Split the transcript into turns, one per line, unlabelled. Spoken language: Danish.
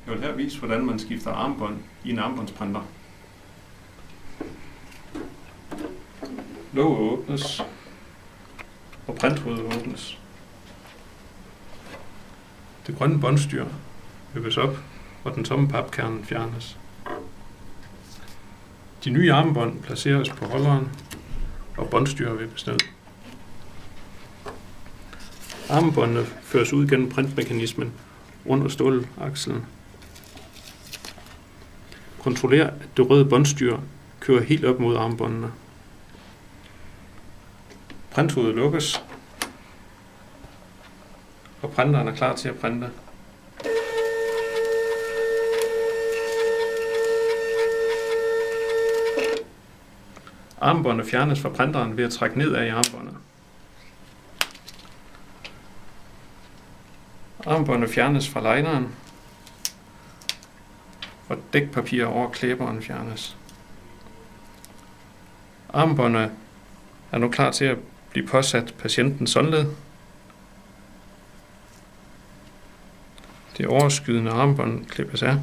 Jeg vil her vise, hvordan man skifter armbånd i en armbåndsprinter. Låget åbnes, og printhovedet åbnes. Det grønne båndstyr vippes op, og den tomme papkerne fjernes. De nye armbånd placeres på holderen, og båndstyr vippes ned. Armbåndene føres ud gennem printmekanismen under stålakslen. Kontroller, at det røde båndstyr kører helt op mod armbåndene. Printhovedet lukkes, og printeren er klar til at printe. Armbåndet fjernes fra printeren ved at trække nedad i armbåndet. Armbåndet fjernes fra lineren, og dækpapir over klæberen fjernes. Armbåndet er nu klar til at blive påsat patientens håndled. Det overskydende armbånd klippes af.